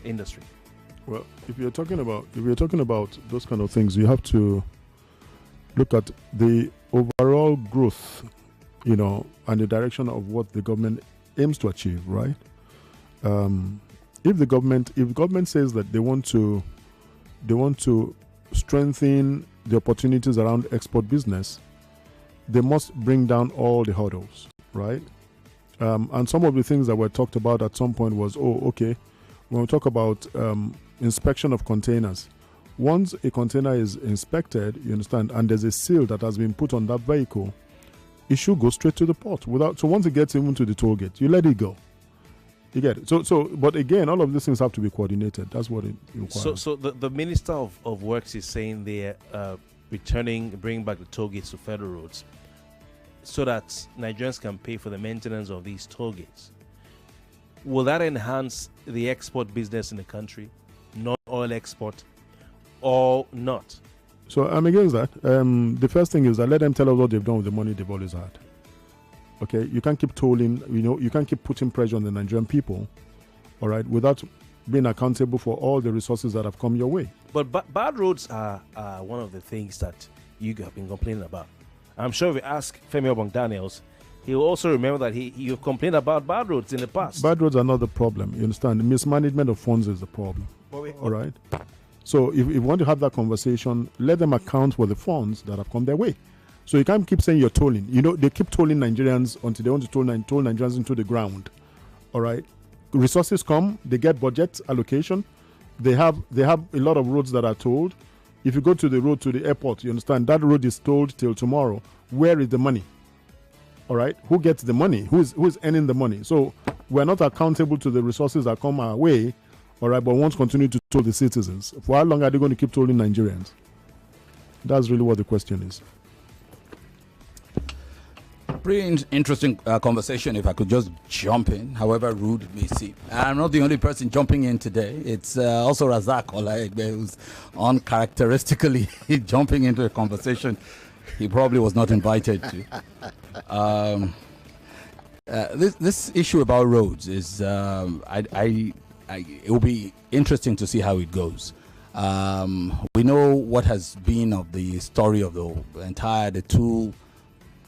industry? Well, if you're talking about those kind of things, you have to look at the overall growth, and the direction of what the government aims to achieve, right? If government says that they want to strengthen the opportunities around export business, they must bring down all the hurdles, right? And some of the things that were talked about at some point was, when we talk about inspection of containers, once a container is inspected, you understand, and there's a seal that has been put on that vehicle, it should go straight to the port. So once it gets even to the toll gate, you let it go. You get it. But again, all of these things have to be coordinated. That's what it requires. So the Minister of Works is saying they're bringing back the toll gates to federal roads so that Nigerians can pay for the maintenance of these toll gates. Will that enhance the export business in the country, non-oil export, or not? So I'm against that. The first thing is that let them tell us what they've done with the money they've always had. Okay, you can't keep tolling, you can't keep putting pressure on the Nigerian people, all right, without being accountable for all the resources that have come your way. But bad roads are one of the things that you have been complaining about. I'm sure if we ask Femi Obong-Daniels, he'll also remember that you've complained about bad roads in the past. Bad roads are not the problem, you understand? The mismanagement of funds is the problem, all right? So if you want to have that conversation, let them account for the funds that have come their way. So you can't keep saying you're tolling. They keep tolling Nigerians until they want to toll Nigerians into the ground. All right. Resources come, they get budget allocation. They have a lot of roads that are tolled. If you go to the road to the airport, you understand that road is tolled till tomorrow. Where is the money? All right. Who gets the money? Who is earning the money? So we're not accountable to the resources that come our way. All right, but won't continue to toll the citizens. For how long are they going to keep tolling Nigerians? That's really what the question is. Pretty interesting conversation, if I could just jump in, however rude it may seem. I'm not the only person jumping in today. It's also Razak Olaegbe, who's uncharacteristically jumping into a conversation he probably was not invited to. This issue about roads is, it will be interesting to see how it goes. We know what has been of the story of the two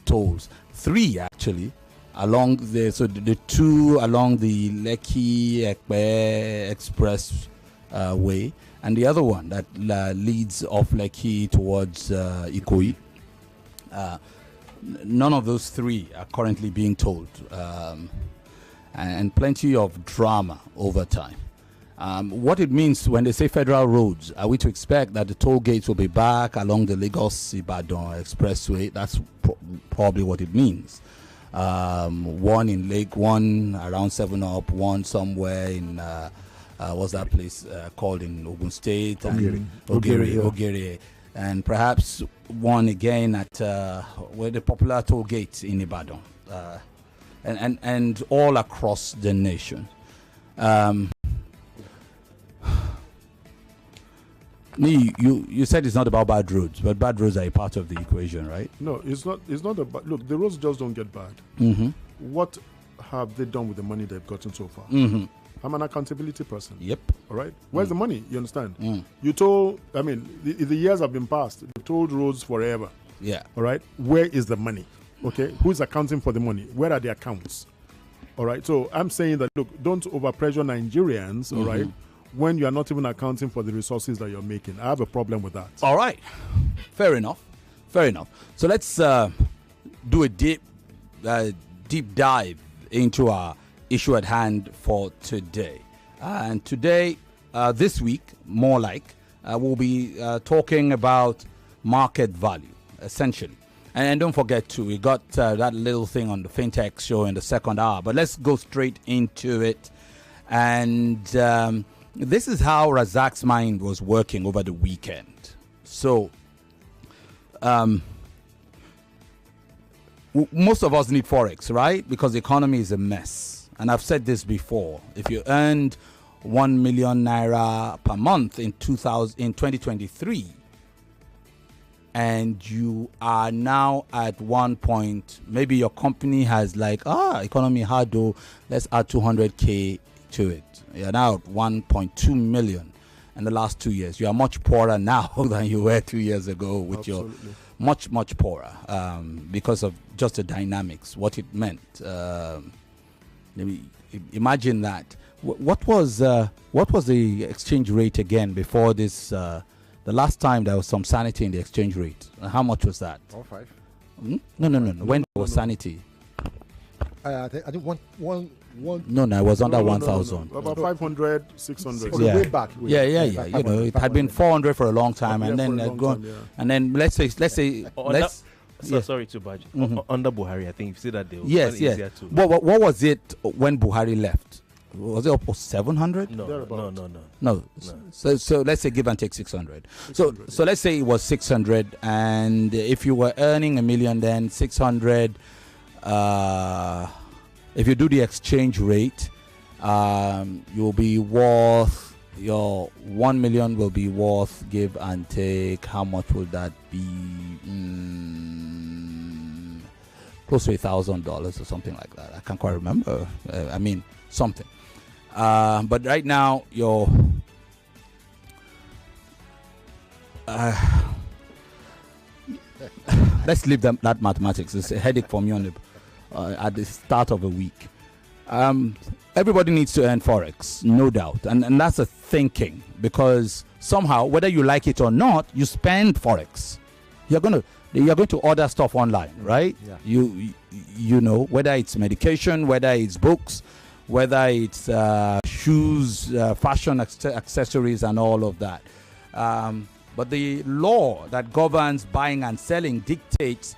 tolls, three actually, along the two along the Lekki-Ekpe Express way, and the other one that leads off Lekki towards Ikoyi. None of those three are currently being tolled, and plenty of drama over time. What it means when they say federal roads, are we to expect that the toll gates will be back along the Lagos-Ibadan Expressway? That's probably what it means. One in Lake, one around 7-Up, one somewhere in, what's that place called in Ogun State? Ogere. And perhaps one again at where the popular toll gate in Ibadan. And all across the nation. You said it's not about bad roads, but bad roads are a part of the equation, right? No, it's not. It's not about. Look, the roads just don't get bad. Mm-hmm. What have they done with the money they've gotten so far? Mm-hmm. I'm an accountability person. Yep. All right. Where's the money? You understand? You told. I mean, the years have been passed. They told roads forever. Yeah. All right. Where is the money? Okay. Who's accounting for the money? Where are the accounts? All right. So I'm saying that, look, don't overpressure Nigerians. All right. When you are not even accounting for the resources that you're making. I have a problem with that. All right. Fair enough. So let's do a deep dive into our issue at hand for today. And today, this week, more like, we'll be talking about market value, essentially. And don't forget, too, we got that little thing on the Fintex show in the second hour. But let's go straight into it. And this is how Razak's mind was working over the weekend. So, most of us need Forex, right? Because the economy is a mess. And I've said this before. If you earned 1 million naira per month in 2023, and you are now at one point, maybe your company has economy hard though, let's add 200K to it. You're now at 1.2 million in the last 2 years. You are much poorer now than you were 2 years ago, with your much poorer because of just the dynamics, what it meant. Imagine that. What was the exchange rate again before this? The last time there was some sanity in the exchange rate. How much was that? 1.5. No. When there was sanity? I think one. No, it was under 1,000. About 500, 600. Yeah. Way back. Yeah. You know, it had been 400 for a long time, and then and then let's say sorry to budge. Under Buhari, I think you see that they were easier to. What was it when Buhari left? Was it up to 700? No. So let's say give and take 600. So let's say it was 600, and if you were earning $1 million, then 600. If you do the exchange rate, you'll be worth, your 1 million will be worth, give and take, how much would that be? Close to $1,000 or something like that. I can't quite remember. Something. But right now, your let's leave that mathematics. It's a headache for me at the start of a week. Everybody needs to earn forex, no doubt, and that's a thinking, because somehow, whether you like it or not, you spend forex. You're going to order stuff online, right? Yeah. You know, whether it's medication, whether it's books, whether it's shoes, fashion accessories, and all of that. But the law that governs buying and selling dictates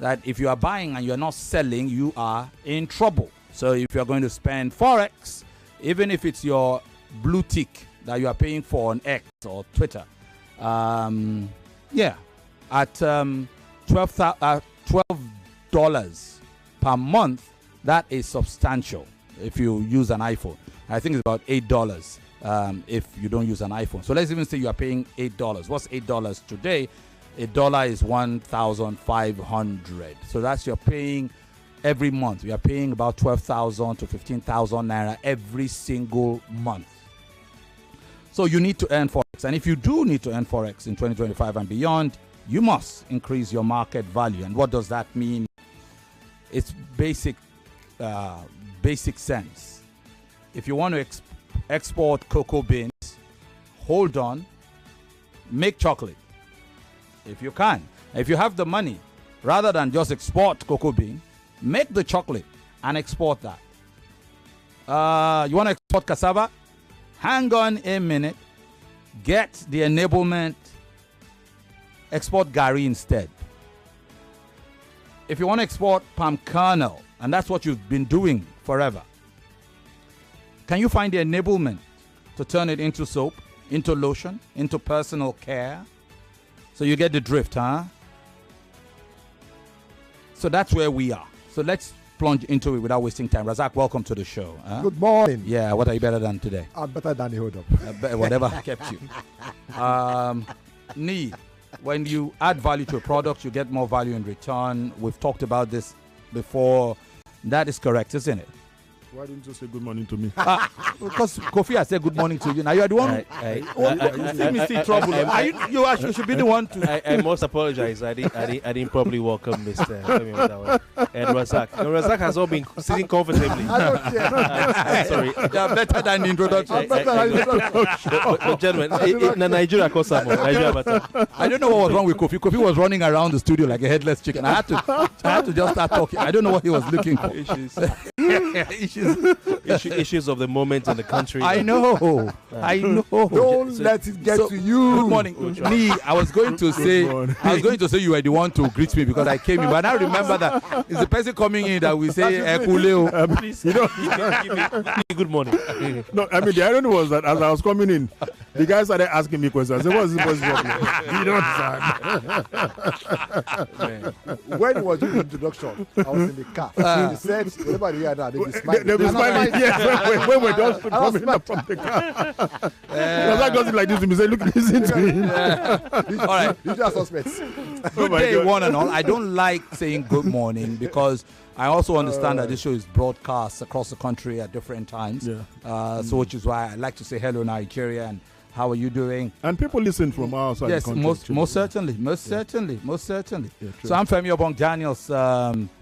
that if you are buying and you're not selling, you are in trouble. So if you're going to spend forex, even if it's your blue tick that you are paying for on X or Twitter, at $12 per month, that is substantial if you use an iPhone. I think it's about $8 if you don't use an iPhone. So let's even say you are paying $8. What's $8 today? $1 is 1,500. So that's you're paying every month. We are paying about 12,000 to 15,000 naira every single month. So you need to earn forex, and if you do need to earn forex in 2025 and beyond, you must increase your market value. And what does that mean? It's basic sense. If you want to export cocoa beans, hold on, make chocolate. If you can. If you have the money, rather than just export cocoa bean, make the chocolate and export that. You want to export cassava? Hang on a minute. Get the enablement. Export gari instead. If you want to export palm kernel, and that's what you've been doing forever, can you find the enablement to turn it into soap, into lotion, into personal care? So you get the drift, huh? So that's where we are. So let's plunge into it without wasting time. Razak, welcome to the show. Huh? Good morning. Yeah, what are you better than today? I'm better than the hold up. Whatever kept you. When you add value to a product, you get more value in return. We've talked about this before. That is correct, isn't it? Why didn't you say good morning to me? Because Kofi has said good morning to you. Now you are the one. You see trouble. You should be the one to. I must apologize. I didn't properly welcome Mr. Femi Obong-Daniels and Razak. Razak has all been sitting comfortably. I don't care. I'm sorry. You are better than the introduction. But gentlemen, in Nigeria, I don't know what was wrong with Kofi. Kofi was running around the studio like a headless chicken. I had to just start talking. I don't know what he was looking for. Issues of the moment in the country. I know. Don't let it get to you. Good morning. I was going to say you were the one to greet me because I came in, but I remember that it's the person coming in that we say please, give me good morning. No, I mean the irony was that as I was coming in, the guy started asking me questions. I said, "What's this voice problem?" You don't understand. When was your introduction? I was in the car. He said, "Everybody here now, they be smiling." They be smiling. Yes, when we're just coming up from the car. Because I got it like this to me. Say, "Look, listen to me." All right, these are suspects. Good day, one and all. I don't like saying good morning because I also understand that this show is broadcast across the country at different times. Yeah. So which is why I like to say hello, Nigeria, and how are you doing? And people listen from outside the country. Yes, most certainly. Yeah, so I'm Femi Obong-Daniels.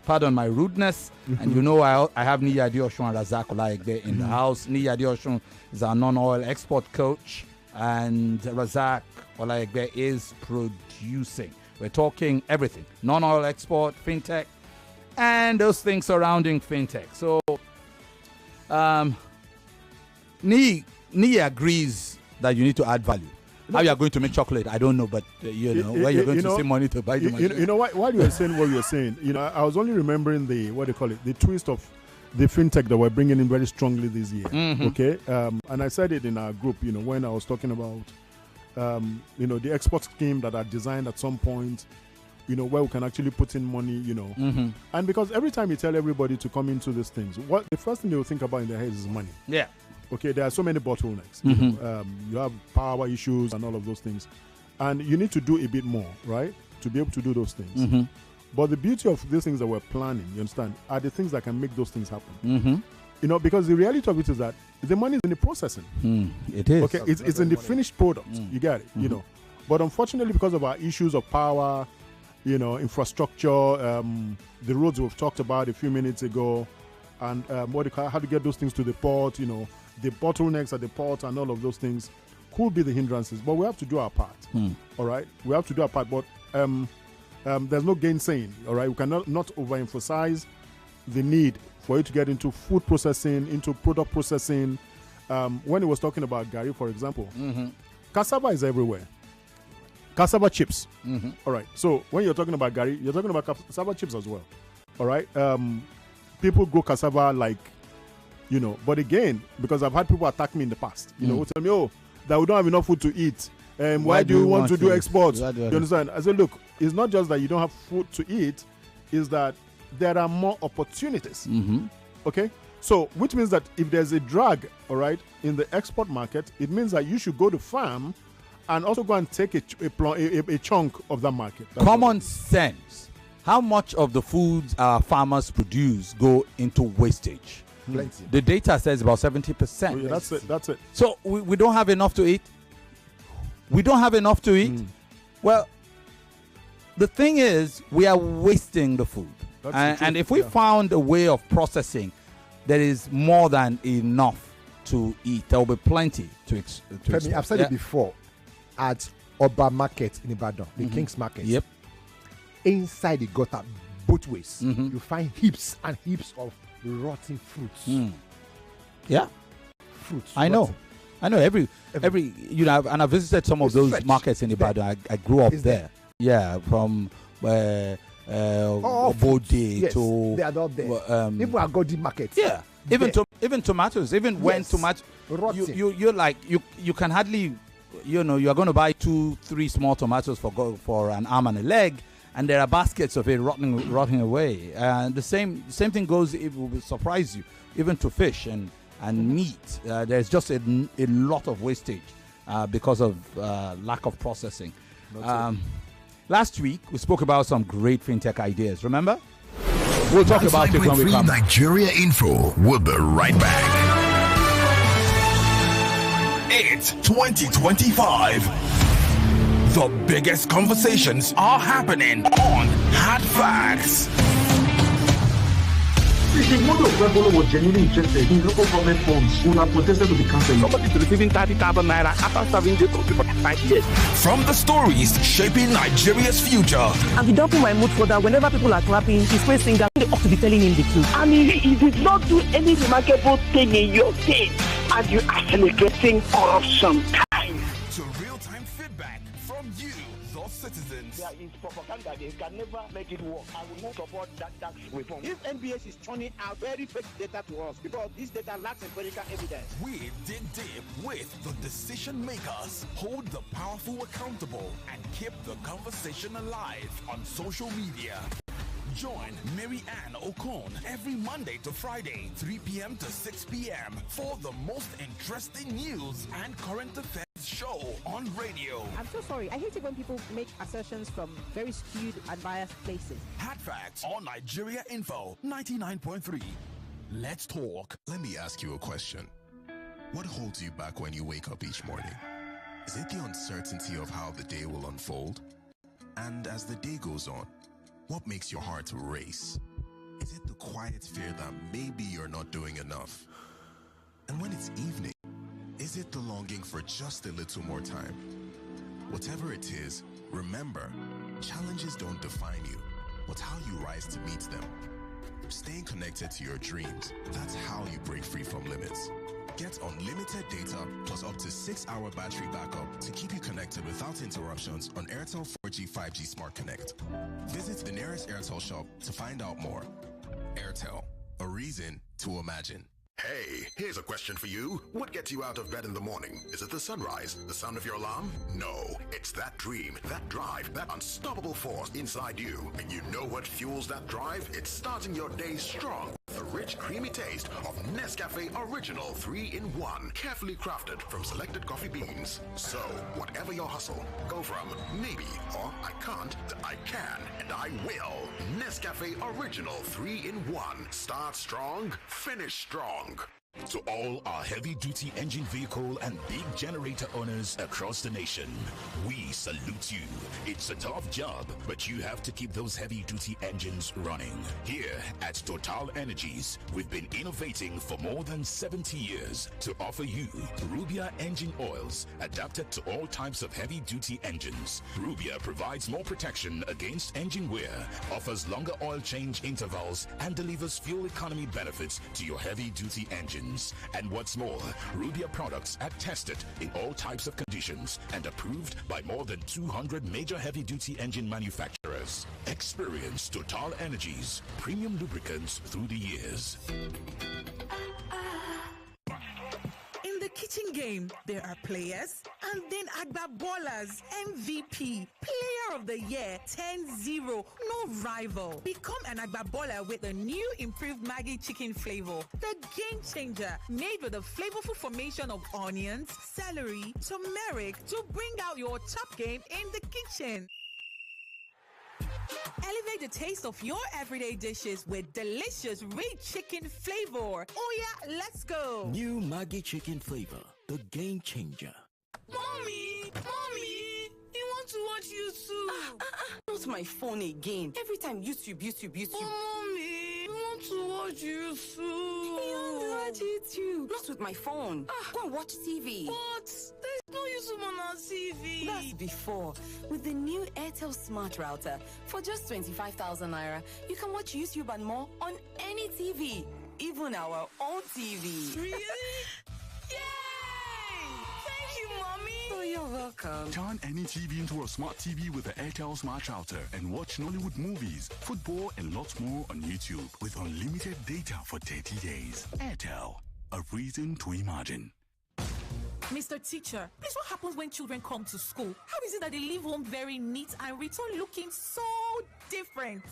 Pardon my rudeness. And you know I have Niyi Adeosun and Razak Olaegbe in the house. Niyi Adeosun is our non-oil export coach. And Razak Olaegbe is producing. We're talking everything. Non-oil export, fintech, and those things surrounding fintech. So Niyi agrees that you need to add value. How you are going to make chocolate, I don't know, but where you're going to see money to buy the machine. You know what? While you were saying what you were saying, I was only remembering the twist of the fintech that we're bringing in very strongly this year. Okay, and I said it in our group. When I was talking about, the export scheme that are designed at some point, where we can actually put in money, and because every time you tell everybody to come into these things, what the first thing they will think about in their heads is money. Yeah. Okay, there are so many bottlenecks. You have power issues and all of those things. And you need to do a bit more, right, to be able to do those things. But the beauty of these things that we're planning, you understand, are the things that can make those things happen. Because the reality of it is that the money is in the processing. It is. Okay, it's in the finished product. You get it, But unfortunately, because of our issues of power, infrastructure, the roads we've talked about a few minutes ago, and how to get those things to the port, the bottlenecks at the port and all of those things could be the hindrances, but we have to do our part. All right, we have to do our part, but there's no gainsaying. All right, we cannot not overemphasize the need for you to get into food processing, into product processing. When he was talking about Gary, for example, cassava is everywhere. Cassava chips. All right, so when you're talking about Gary, you're talking about cassava chips as well. All right, people grow cassava like. But again, because I've had people attack me in the past, who tell me, that we don't have enough food to eat. Why do you want to do exports? You understand? I said, look, it's not just that you don't have food to eat, it's that there are more opportunities. Okay? So, which means that if there's a drag, all right, in the export market, it means that you should go to farm and also go and take a chunk of that market. That's common sense. How much of the foods our farmers produce go into wastage? Plenty. The data says about 70%. Oh, yeah, that's it. So we don't have enough to eat. We don't have enough to eat. Well, the thing is, we are wasting the food. And if we found a way of processing that is more than enough to eat, there will be plenty to Femi, I've said it before. At Oba Market in Ibadan, the King's Market. Yep. Inside the gutter, both ways, you find heaps and heaps of rotten fruits. Yeah, fruits. I know every and I visited some of those markets in Ibadan. I grew up there. Yeah, from Bode to they are not there. Even Agodi markets. Yeah, even tomatoes. Even when tomatoes, you're like you can hardly, you are going to buy 2-3 small tomatoes for an arm and a leg. And there are baskets of it rotting away. And the same thing goes, it will surprise you, even to fish and meat. There's just a lot of wastage because of lack of processing. Last week, we spoke about some great fintech ideas. Remember? We'll talk about it when we come. Nigeria Info. We'll be right back. It's 2025. The biggest conversations are happening on Hard Facts. If the model of Rebolo was genuinely interested in local government funds, would have protested to be cancelled. Somebody is receiving 30,000 naira after serving this country for 5 years. From the stories shaping Nigeria's future. I've been dumping my mood for that. Whenever people are clapping, he's praising singer. They ought to be telling him the truth. I mean, he did not do any remarkable thing in your state, and you are celebrating corruption. To real-time feedback from you, the citizens. There is propaganda. They can never make it work. I will not support that tax reform. If NBS is turning out very fake data to us, because this data lacks empirical evidence. We dig deep with the decision makers, hold the powerful accountable, and keep the conversation alive on social media. Join Mary Ann Okon every Monday to Friday, 3 p.m. to 6 p.m. for the most interesting news and current affairs show. show on radio. I'm so sorry. I hate it when people make assertions from very skewed and biased places. Hard Facts on Nigeria Info 99.3. Let's talk. Let me ask you a question. What holds you back when you wake up each morning? Is it the uncertainty of how the day will unfold? And as the day goes on, what makes your heart race? Is it the quiet fear that maybe you're not doing enough? And when it's evening, is it the longing for just a little more time? Whatever it is, remember, challenges don't define you, but how you rise to meet them. Staying connected to your dreams, that's how you break free from limits. Get unlimited data plus up to 6-hour battery backup to keep you connected without interruptions on Airtel 4G 5G Smart Connect. Visit the nearest Airtel shop to find out more. Airtel, a reason to imagine. Hey, here's a question for you. What gets you out of bed in the morning? Is it the sunrise? The sound of your alarm? No, it's that dream, that drive, that unstoppable force inside you. And you know what fuels that drive? It's starting your day strong. The rich, creamy taste of Nescafe Original 3-in-1, carefully crafted from selected coffee beans. So, whatever your hustle, go from maybe or I can't to I can and I will. Nescafe Original 3-in-1. Start strong, finish strong. To all our heavy-duty engine vehicle and big generator owners across the nation, we salute you. It's a tough job, but you have to keep those heavy-duty engines running. Here at Total Energies, we've been innovating for more than 70 years to offer you Rubia engine oils adapted to all types of heavy-duty engines. Rubia provides more protection against engine wear, offers longer oil change intervals, and delivers fuel economy benefits to your heavy-duty engine. And what's more, Rubia products are tested in all types of conditions and approved by more than 200 major heavy-duty engine manufacturers. Experience Total Energies premium lubricants through the years. In the kitchen game, there are players and then Agba Ballers, MVP, Player of the Year, 10-0, no rival. Become an Agba Baller with the new improved Maggi chicken flavor, the game changer, made with a flavorful formation of onions, celery, turmeric to bring out your top game in the kitchen. Elevate the taste of your everyday dishes with delicious rich chicken flavor. Oh yeah, let's go. New Maggi chicken flavor, the game changer. Mommy, you want to watch YouTube? Not my phone again. Every time YouTube. Oh, mommy, you want to watch YouTube? You want to watch YouTube? Not with my phone. Go and watch TV. What? There's no YouTube on our TV. That's before. With the new Airtel Smart Router, for just 25,000 naira, you can watch YouTube and more on any TV, even our own TV. Really? Yay! Thank you, Mommy. Oh, you're welcome. Turn any TV into a smart TV with the Airtel Smart Router and watch Nollywood movies, football, and lots more on YouTube with unlimited data for 30 days. Airtel, a reason to imagine. Mr. Teacher, please, what happens when children come to school? How is it that they leave home very neat and return looking so different?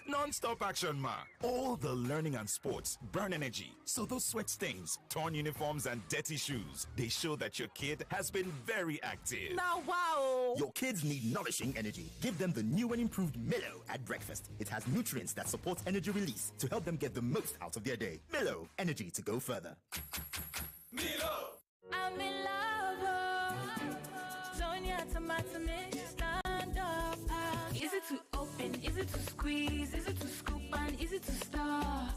Non-stop action, ma. All the learning and sports burn energy. So those sweat stains, torn uniforms, and dirty shoes, they show that your kid has been very active. Now, wow. Your kids need nourishing energy. Give them the new and improved Milo at breakfast. It has nutrients that support energy release to help them get the most out of their day. Milo, energy to go further. Milo. I'm in love. Sonia tomato mix, stand up. Is it to open? Is it to squeeze? Is it to scoop and is it to stir?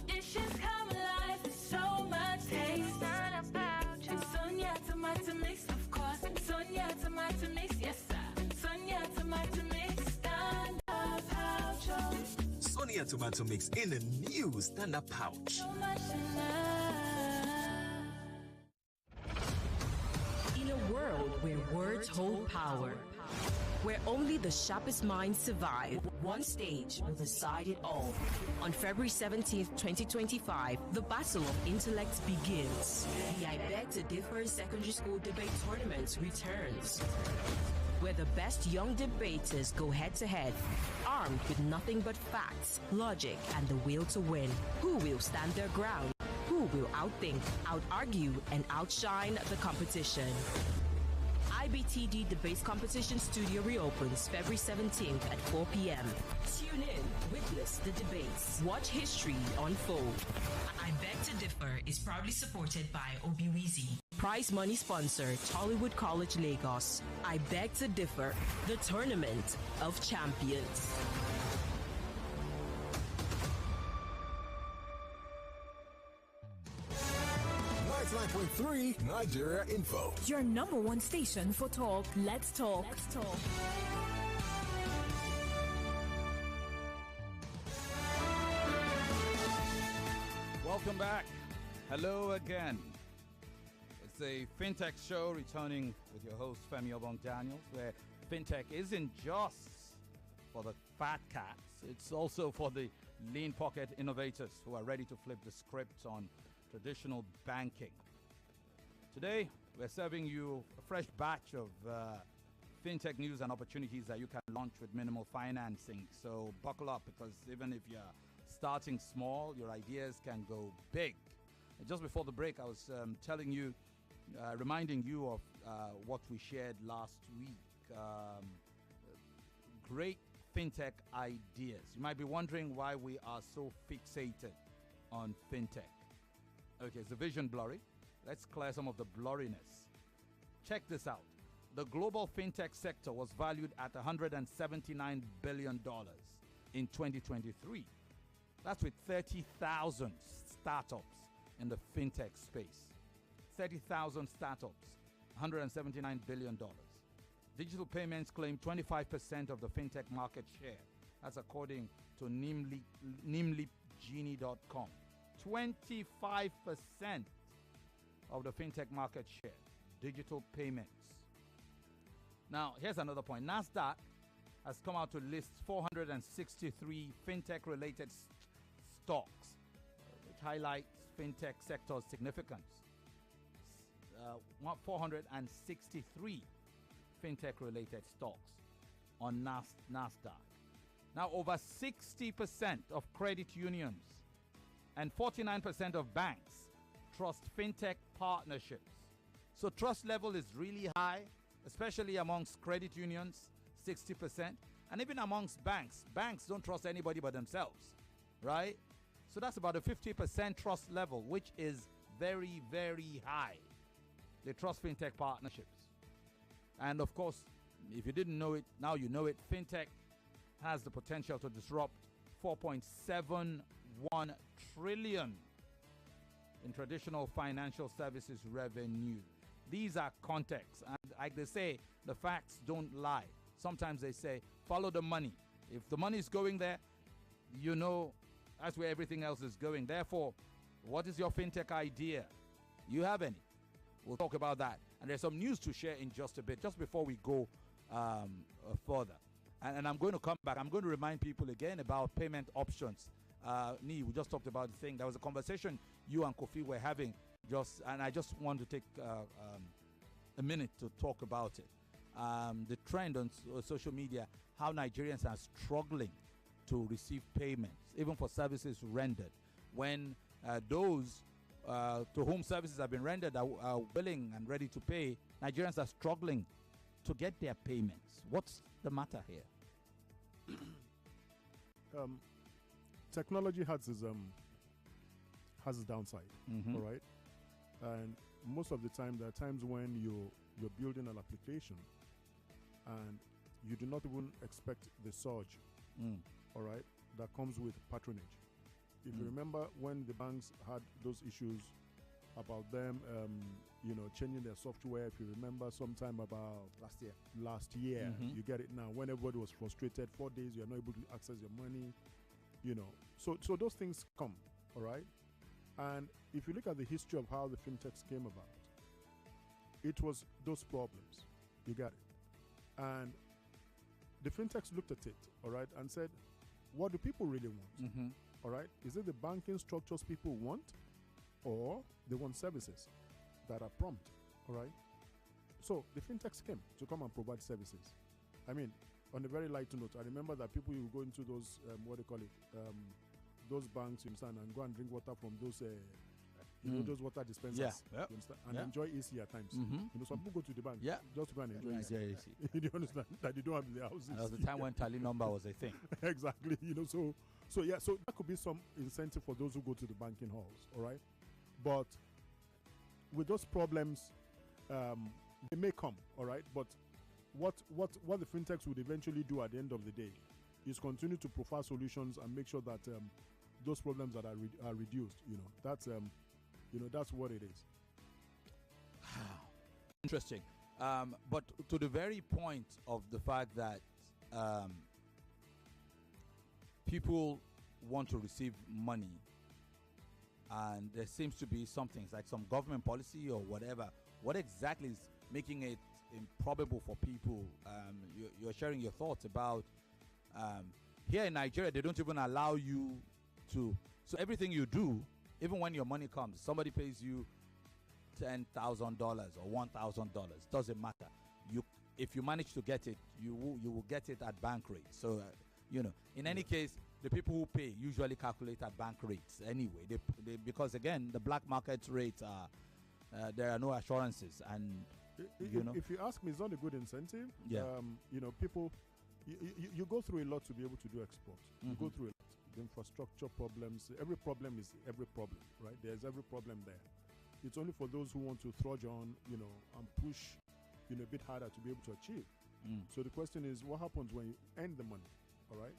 Dishes come alive with so much taste. Stand up, pouch. Sonia tomato mix, of course. Sonia tomato mix, yes sir. Sonia tomato mix, stand up, pouch. Sonia tomato mix in a new stand up pouch. So much in love. In a world where words hold power, where only the sharpest minds survive, one stage will decide it all. On February 17th, 2025, the battle of intellects begins. The I Beg to Differ Secondary School Debate Tournament returns, where the best young debaters go head-to-head, armed with nothing but facts, logic, and the will to win. Who will stand their ground? Who who will outthink, out-argue, and outshine the competition. IBTD Debates Competition Studio reopens February 17th at 4 p.m. Tune in, witness the debates, watch history unfold. I Beg to Differ is proudly supported by Obiwizi. Prize money sponsor, Tollywood College Lagos. I Beg to Differ, the Tournament of Champions. 99.3 Nigeria Info. Your number one station for talk. Let's talk. Let's talk. Welcome back. Hello again. It's a Fintex show returning with your host Femi Obong-Daniels, where Fintech isn't just for the fat cats, it's also for the lean pocket innovators who are ready to flip the script on traditional banking. Today, we're serving you a fresh batch of fintech news and opportunities that you can launch with minimal financing. So buckle up, because even if you're starting small, your ideas can go big. And just before the break, I was telling you, reminding you of what we shared last week. Great fintech ideas. You might be wondering why we are so fixated on fintech. Okay, is the vision blurry? Let's clear some of the blurriness. Check this out. The global fintech sector was valued at $179 billion in 2023. That's with 30,000 startups in the fintech space. 30,000 startups, $179 billion. Digital payments claim 25% of the fintech market share. That's according to nimlipgenie.com. 25% of the fintech market share, digital payments. Now, here's another point. NASDAQ has come out to list 463 fintech-related stocks, which highlights fintech sector's significance. 463 fintech-related stocks on NASDAQ. Now, over 60% of credit unions and 49% of banks trust fintech partnerships. So trust level is really high, especially amongst credit unions, 60%, and even amongst banks. Banks don't trust anybody but themselves, right? So that's about a 50% trust level, which is very, very high. They trust fintech partnerships. And of course, if you didn't know it, now you know it. Fintech has the potential to disrupt 4.71 trillion in traditional financial services revenue. These are contexts, and like they say, the facts don't lie. Sometimes they say, follow the money. If the money is going there, you know that's where everything else is going. Therefore, what is your fintech idea? You have any? We'll talk about that. And there's some news to share in just a bit, just before we go further. And I'm going to come back. I'm going to remind people again about payment options. Nee, we just talked about the thing. There was a conversation you and Kofi were having, and I just want to take a minute to talk about it. The trend on social media, how Nigerians are struggling to receive payments, even for services rendered, when those to whom services have been rendered are willing and ready to pay. Nigerians are struggling to get their payments. What's the matter here? Technology has its downside, Mm-hmm. all right? And most of the time, there are times when you're building an application and you do not even expect the surge, all right, that comes with patronage. If you remember when the banks had those issues about them, changing their software, if you remember sometime about last year, you get it now, when everybody was frustrated, 4 days, you're not able to access your money, So those things come, all right? And if you look at the history of how the fintechs came about, it was those problems. You got it. And the fintechs looked at it, all right, and said, what do people really want? All right? Is it the banking structures people want, or they want services that are prompt, all right? So the fintechs came to come and provide services. I mean, on a very light note, I remember that people will go into those, those banks, you understand, and go and drink water from those You know those water dispensers. Yeah. You understand? And enjoy AC at times. You know, some people go to the bank just to go and enjoy AC. Do you understand that they don't have in their houses? And that was the time when tally number was a thing. Exactly. You know, so that could be some incentive for those who go to the banking halls. All right, but with those problems, they may come. All right, but what the Fintex would eventually do at the end of the day is continue to provide solutions and make sure that those problems that are reduced. You know, that's what it is. Interesting. But to the very point of the fact that people want to receive money, and there seems to be something like some government policy or whatever. What exactly is making it improbable for people? You're sharing your thoughts about here in Nigeria, they don't even allow you to. So everything you do, even when your money comes, somebody pays you $10,000 or $1,000, doesn't matter. If you manage to get it, you will get it at bank rate. So in any case, the people who pay usually calculate at bank rates anyway. They because again, the black market rates are there are no assurances, and if you ask me, it's not a good incentive. Yeah. People, you go through a lot to be able to do export. You go through a lot. The infrastructure problems. Every problem is every problem, right? There's every problem there. It's only for those who want to trudge on, and push, a bit harder to be able to achieve. So the question is, what happens when you end the money? All right.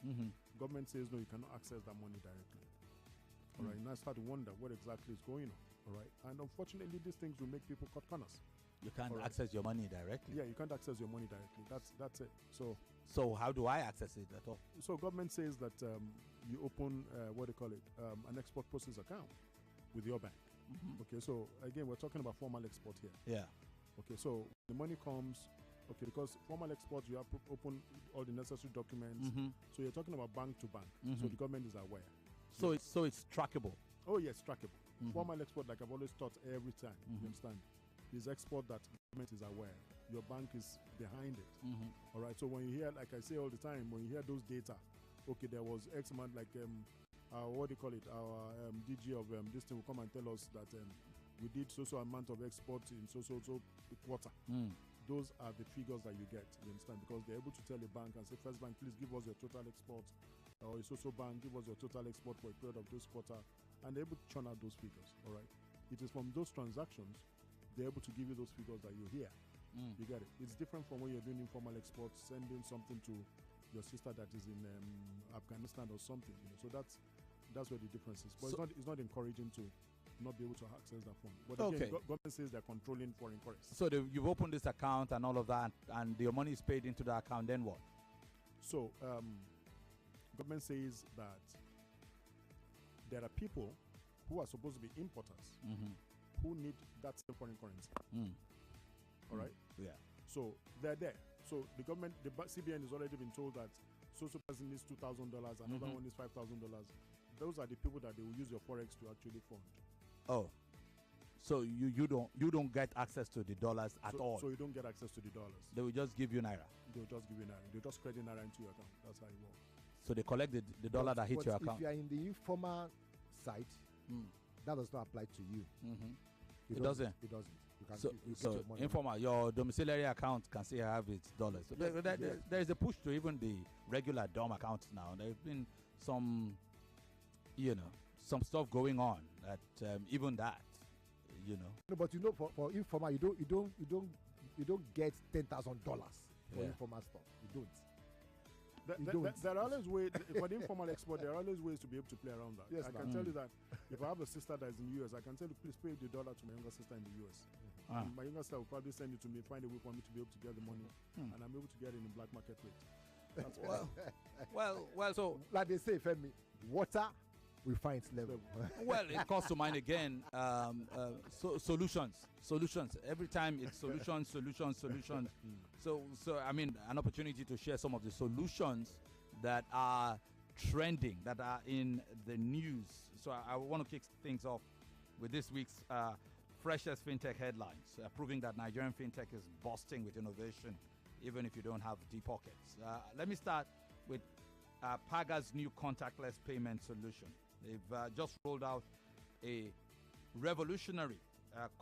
Government says no, you cannot access that money directly. All right. Now start to wonder what exactly is going on. All right. And unfortunately, these things will make people cut corners. You can't access your money directly. Yeah, you can't access your money directly. That's it. So how do I access it at all? So government says that you open an export process account with your bank. Okay. So again, we're talking about formal export here. Yeah. Okay. So the money comes. Okay, because formal export, you have to open all the necessary documents. So you're talking about bank to bank. So the government is aware. So it's trackable. Oh yes, trackable. Formal export, like I've always taught every time. You understand? Is export that government is aware. Your bank is behind it. All right. So when you hear, like I say all the time, when you hear those data, okay, there was X amount, like our DG of this thing will come and tell us that we did so amount of export in so quarter. Those are the figures that you get. You understand? Because they're able to tell a bank and say, First Bank, please give us your total export, or a bank, give us your total export for a period of this quarter, and they're able to churn out those figures. All right. It is from those transactions they're able to give you those figures that you hear. You get it. It's different from when you're doing informal exports, sending something to your sister that is in Afghanistan or something. So that's where the difference is. But it's not encouraging to not be able to access that fund. But again, government says they're controlling foreign currency. So you've opened this account and all of that, and your money is paid into the account. Then what? So government says that there are people who are supposed to be importers who need that same foreign currency. All right? Yeah. So they're there. So the government, the CBN has already been told that so person needs $2,000, another one is $5,000. Those are the people that they will use your forex to actually fund. Oh, so you don't get access to the dollars at all. So you don't get access to the dollars. They will just give you naira. They'll just give you naira. They'll just credit naira into your account. That's how it works. So they collect the dollar that hits your account. If you are in the informal site, that does not apply to you. It doesn't. It doesn't. You can, so informal, your domiciliary account can say I have its dollars. So there is a push to even the regular DOM accounts now. There's been some stuff going on that even that, No, but for informal, you don't get $10,000 for informal stuff. You don't. There are always ways for the informal export. There are always ways to be able to play around that. Yes, I can tell you that if I have a sister that is in the US, I can tell you, please pay the dollar to my younger sister in the US. My younger sister will probably send it to me, find a way for me to be able to get the money, and I'm able to get it in the black market rate. That's well. So like they say, Femi, water we find its level. Well, it calls to mind again solutions. Every time it's solutions. So I mean, an opportunity to share some of the solutions that are trending, that are in the news. So I want to kick things off with this week's freshest fintech headlines, proving that Nigerian fintech is bursting with innovation, even if you don't have deep pockets. Let me start with Paga's new contactless payment solution. They've just rolled out a revolutionary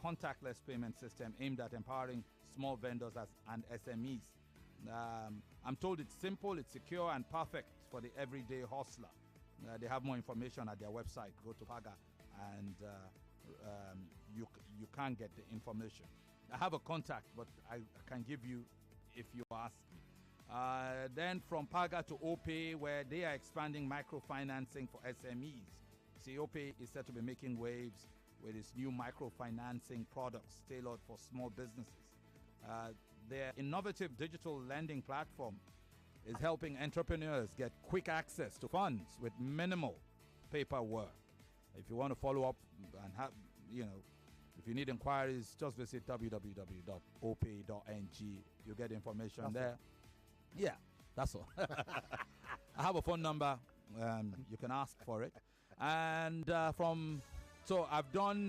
contactless payment system aimed at empowering small vendors and SMEs. I'm told it's simple, it's secure, and perfect for the everyday hustler. They have more information at their website. Go to Paga, and you can get the information. I have a contact, but I can give you if you ask me. Then from Paga to OPay, where they are expanding microfinancing for SMEs. See, OPay is said to be making waves with its new microfinancing products tailored for small businesses. Their innovative digital lending platform is helping entrepreneurs get quick access to funds with minimal paperwork. If you want to follow up and have, if you need inquiries, just visit www.opay.ng. You'll get information there. Yeah, that's all. I have a phone number. You can ask for it. And so I've done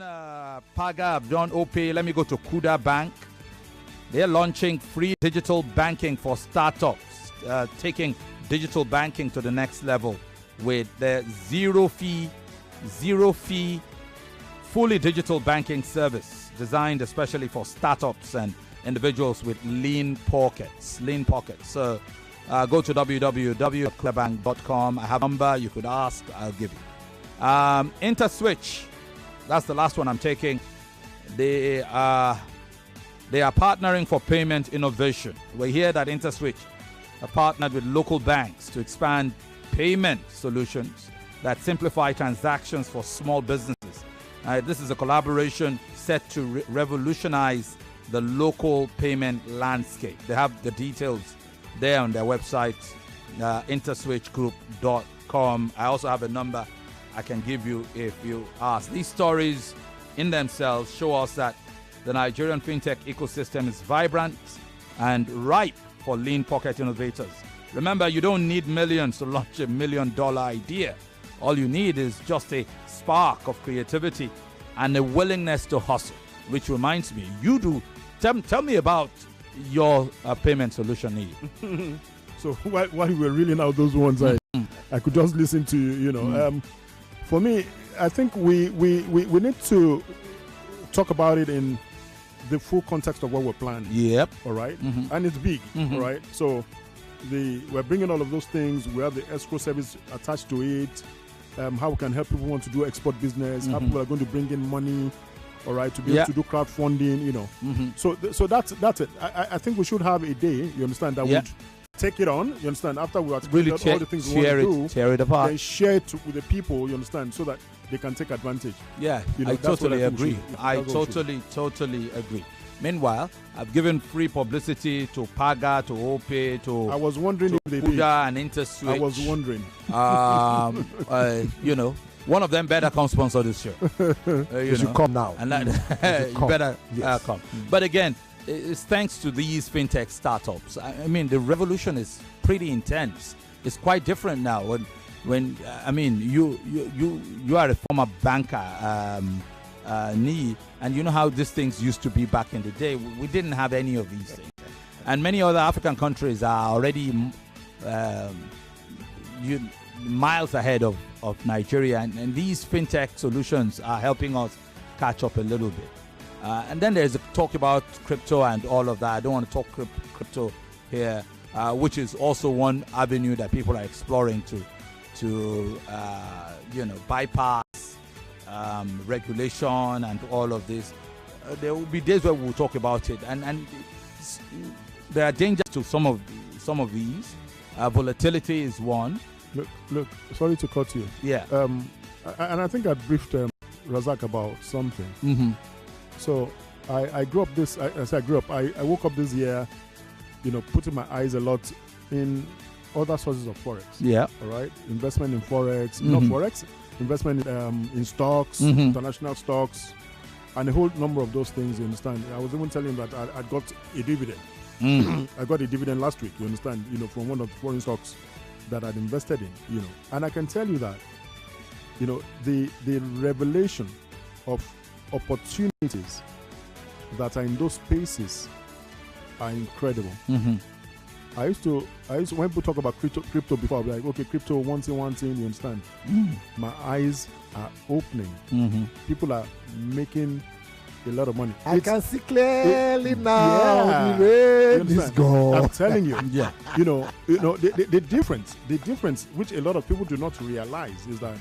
Paga, I've done OPay. Let me go to Kuda Bank. They're launching free digital banking for startups, taking digital banking to the next level with their zero fee, fully digital banking service designed especially for startups and individuals with lean pockets. So go to www.kudabank.com. I have a number you could ask. I'll give you. InterSwitch. That's the last one I'm taking. They are partnering for payment innovation. We hear that InterSwitch have partnered with local banks to expand payment solutions that simplify transactions for small businesses. This is a collaboration set to revolutionize the local payment landscape. They have the details there on their website, interswitchgroup.com. I also have a number I can give you if you ask. These stories in themselves show us that the Nigerian fintech ecosystem is vibrant and ripe for lean pocket innovators. Remember, you don't need millions to launch $1 million idea. All you need is just a spark of creativity and a willingness to hustle. Which reminds me, you do. Tell me about your payment solution need. So while we were reeling out those ones, I could just listen to you. For me, I think we need to talk about it in the full context of what we're planning. Yep. All right. And it's big. All right. So we're bringing all of those things. We have the escrow service attached to it. How we can help people who want to do export business. How people are going to bring in money. All right, to be able to do crowdfunding. So that's it. I think we should have a day. You understand that would take it on. You understand after we really all the things we want to do, tear it apart, then share it with the people. You understand, so that they can take advantage. Yeah, I totally agree. I totally agree. Meanwhile, I've given free publicity to Paga, to OPay, to I was wondering if they did. and InterSwitch. I was wondering. One of them better come sponsor this show. You should come now. And you better come. But again, it's thanks to these fintech startups. I mean, the revolution is pretty intense. It's quite different now. When you are a former banker, and you know how these things used to be back in the day. We didn't have any of these things, and many other African countries are already miles ahead of Nigeria, and these fintech solutions are helping us catch up a little bit. And then there's a talk about crypto and all of that. I don't want to talk crypto here, which is also one avenue that people are exploring to bypass regulation and all of this. There will be days where we'll talk about it, and there are dangers to some of these. Volatility is one. Look, sorry to cut you. Yeah. And I think I briefed Razak about something. So I grew up I woke up this year, putting my eyes a lot in other sources of forex. Yeah. All right. Investment in forex, not forex. Investment in stocks, international stocks, and a whole number of those things. You understand? I was even telling him that I got a dividend. I got a dividend last week. You understand? From one of the foreign stocks that I'd invested in, and I can tell you that, the revelation of opportunities that are in those spaces are incredible. I used to when people talk about crypto before, I'll be like, okay, crypto, one thing, you understand? My eyes are opening. People are making a lot of money. I can see clearly now. The rain is gone. I'm telling you. You know, the difference which a lot of people do not realize is that,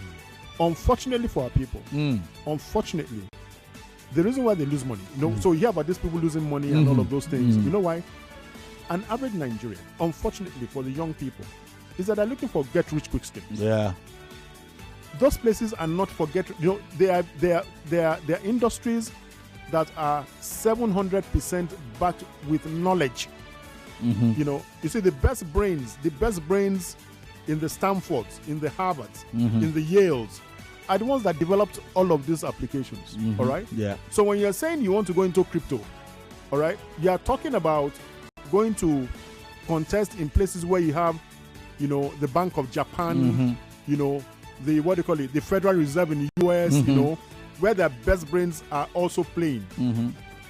unfortunately for our people, unfortunately, the reason why they lose money, so you hear about these people losing money and all of those things. You know why? An average Nigerian, unfortunately for the young people, is that they're looking for get-rich-quick schemes. Yeah. Those places are not for they are industries that are 700% backed with knowledge. You know, you see the best brains in the Stanfords, in the Harvards, in the Yales, are the ones that developed all of these applications. All right? Yeah. So when you're saying you want to go into crypto, all right, you are talking about going to contest in places where you have, the Bank of Japan, the Federal Reserve in the US, where their best brains are also playing.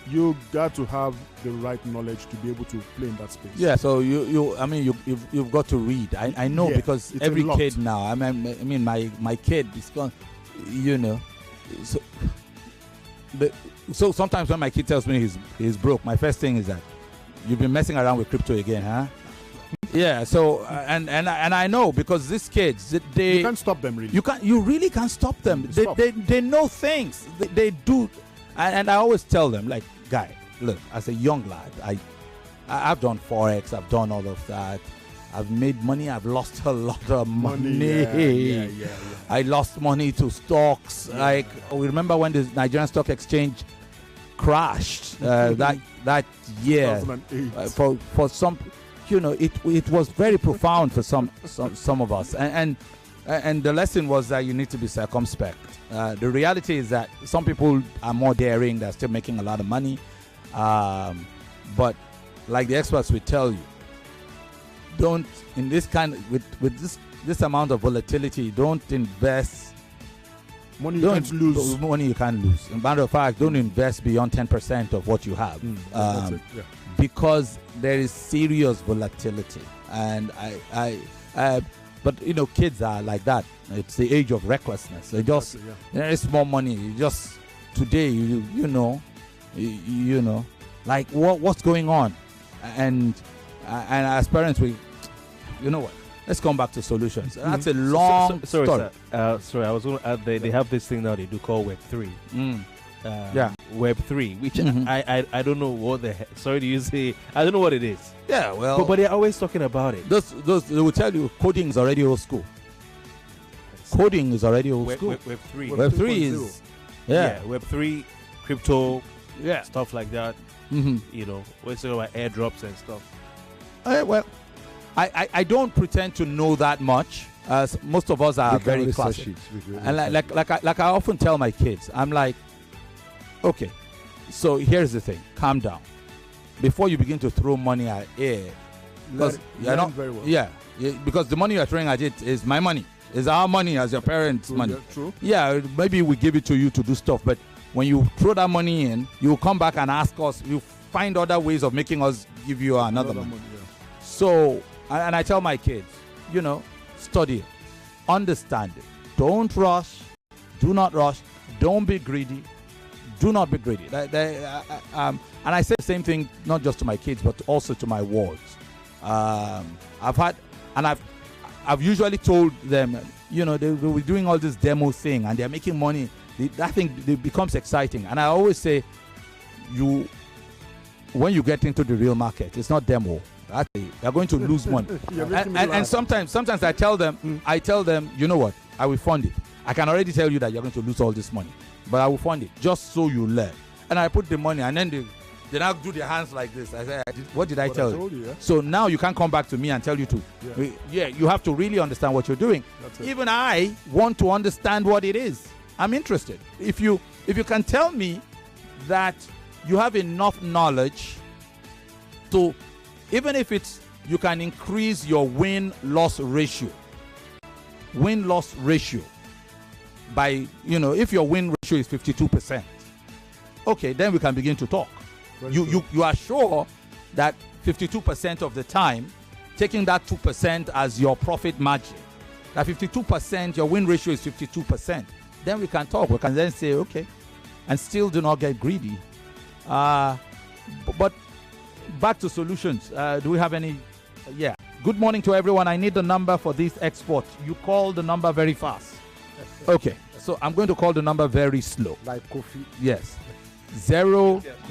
You got to have the right knowledge to be able to play in that space. Yeah, so you've got to read. I know, because every kid now, I mean my kid is gone, so sometimes when my kid tells me he's broke, my first thing is that, you've been messing around with crypto again, huh? Yeah. So and I know, because these kids, you can't stop them really. You really can't stop them. They know things. They do, and I always tell them, like, guy, look, as a young lad, I've done Forex, I've done all of that. I've made money. I've lost a lot of money. Yeah. I lost money to stocks. Like, we remember when the Nigerian Stock Exchange crashed that year. 2008. For some, it was very profound for some of us, and the lesson was that you need to be circumspect. The reality is that some people are more daring. They're still making a lot of money, but like the experts will tell you, don't, in this kind of, with this amount of volatility, don't invest. Money you can't lose. Money you can't lose. As a matter of fact, don't invest beyond 10% of what you have, because there is serious volatility. And but kids are like that. It's the age of recklessness. They just there is more money. You just today, you know, like what's going on, and as parents, you know what. Let's come back to solutions. That's a long story. Sorry, I was going to add, they have this thing now they do call Web3. Web3, which I don't know what the heck. Sorry to use it. I don't know what it is. Yeah, well. But they're always talking about it. Those they will tell you coding is already old school. Coding is already old school. Web3. Web3 is. Yeah. Web3, crypto, stuff like that. We're talking about airdrops and stuff. Well. I don't pretend to know that much. Most of us are very classic. And like I often tell my kids, I'm like, okay, so here's the thing. Calm down. Before you begin to throw money at air, because very well. Because the money you're throwing at it is my money. It's our money as your parents' money. Yeah, true. Yeah, maybe we give it to you to do stuff, but when you throw that money in, you come back and ask us. You find other ways of making us give you another money. So. And I tell my kids, study it, understand it. Don't rush. Do not rush. Don't be greedy. Do not be greedy. And I say the same thing, not just to my kids, but also to my wards. I've usually told them, they were doing all this demo thing and they're making money. That thing becomes exciting. And I always say, when you get into the real market, it's not demo. You're going to lose money. and sometimes I tell them, you know what? I will fund it. I can already tell you that you're going to lose all this money, but I will fund it just so you learn. And I put the money, and then they now do their hands like this. I say, what did I tell you? Yeah. So now you can't come back to me and tell you to. You have to really understand what you're doing. Even I want to understand what it is. I'm interested. If you can tell me that you have enough knowledge to, even if you can increase your win-loss ratio by, if your win ratio is 52%, okay, then we can begin to talk. You are sure that 52% of the time taking that 2% as your profit margin, that 52%, your win ratio is 52%, then we can talk. We can then say, okay, and still do not get greedy. But back to solutions. Do we have any? Yeah. Good morning to everyone. I need the number for this export. You call the number very fast. Okay. So I'm going to call the number very slow. Like coffee. Yes.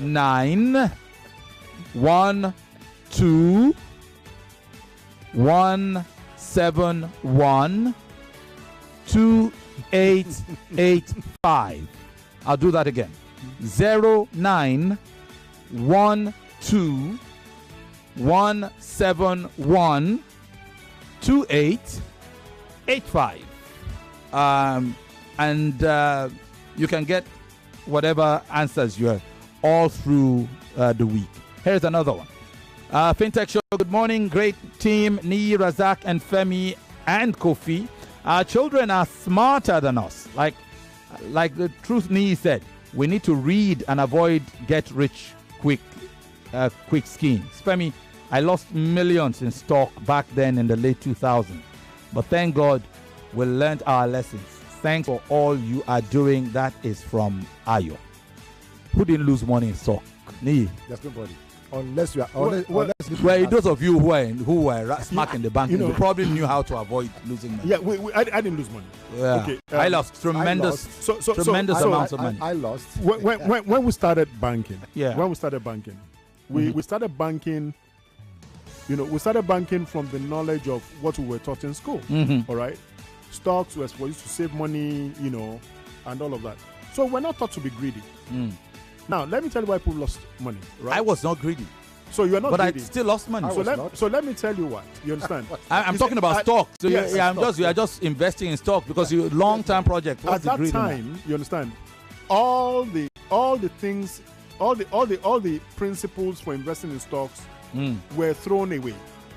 0912 171 2885. I'll do that again. 0912 171 2885. And you can get whatever answers you have all through the week. Here's another one. Fintex Show, good morning. Great team, Nii, Razak, and Femi, and Kofi. Our children are smarter than us. Like the truth Nii said, we need to read and avoid get rich quick schemes. Femi, I lost millions in stock back then in the late 2000s. But thank God we learned our lessons. Thanks for all you are doing. That is from Ayo. Who didn't lose money in stock? Nii. There's nobody. Unless you are. Those of you who were smart in the bank, you probably knew how to avoid losing money. Yeah, I didn't lose money. Yeah. Okay, I lost tremendous amounts of money. I lost. When we started banking, we started banking. We started banking from the knowledge of what we were taught in school. Mm-hmm. All right, stocks was for you to save money, and all of that. So we're not taught to be greedy. Now, let me tell you why people lost money. Right? I was not greedy. So you're not greedy. But I still lost money. So let me tell you why. You understand? I'm talking about stock. So you are just investing in stock because you long-term project. At that time, you understand? All the things, all the principles for investing in stocks were thrown away.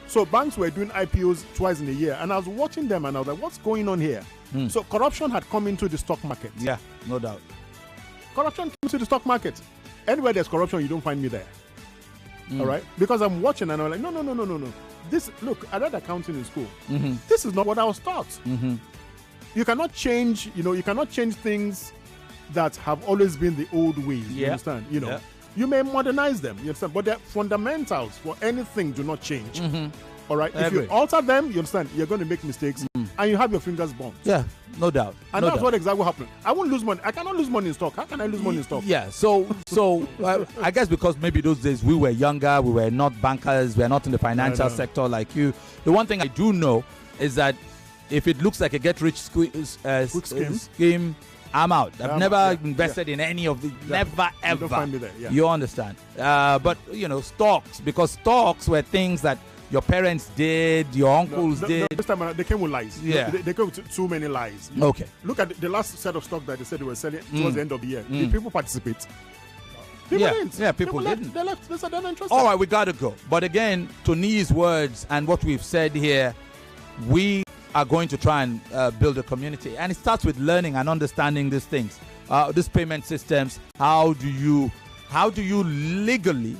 So banks were doing IPOs twice in a year, and I was watching them, and I was like, "What's going on here?" So corruption had come into the stock market. Yeah, no doubt. Corruption comes to the stock market. Anywhere there's corruption, you don't find me there. All right? Because I'm watching and I'm like, no. Look, I read accounting in school. This is not what I was taught. You cannot change, you cannot change things that have always been the old ways. You understand? You may modernize them, you understand? But the fundamentals for anything do not change. All right? If you alter them, you understand, you're going to make mistakes and you have your fingers burnt. Yeah, no doubt. And that's what exactly happened. I won't lose money. I cannot lose money in stock. How can I lose money in stock? Yeah, so I guess because maybe those days we were younger, we were not bankers, we were not in the financial sector like you. The one thing I do know is that if it looks like a get-rich scheme, I'm out. I've never invested in any of the. Never ever. You don't find me there. Yeah. You understand? But stocks, because stocks were things that your parents did, your uncles did. This time they came with lies. Yeah. They came with too many lies. Okay. Look at the last set of stock that they said they were selling towards the end of the year. Did people participate? People didn't. Yeah, people didn't. They left. They said they're not interested. All right, we got to go. But again, to Nii's words and what we've said here, we are going to try and build a community. And it starts with learning and understanding these things. These payment systems. How do you legally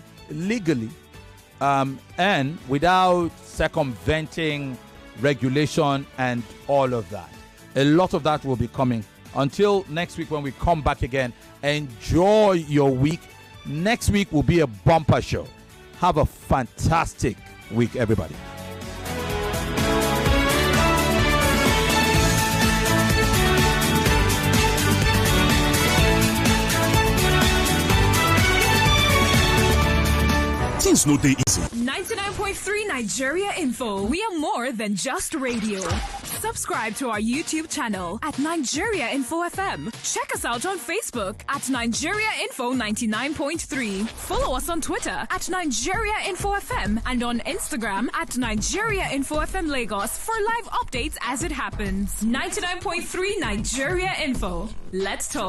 and without circumventing regulation and all of that. A lot of that will be coming. Until next week when we come back again, enjoy your week. Next week will be a bumper show. Have a fantastic week, everybody. Things no dey easy. 99.3 Nigeria Info. We are more than just radio. Subscribe to our YouTube channel at Nigeria Info FM. Check us out on Facebook at Nigeria Info 99.3. Follow us on Twitter at Nigeria Info FM and on Instagram at Nigeria Info FM Lagos for live updates as it happens. 99.3 Nigeria Info. Let's talk.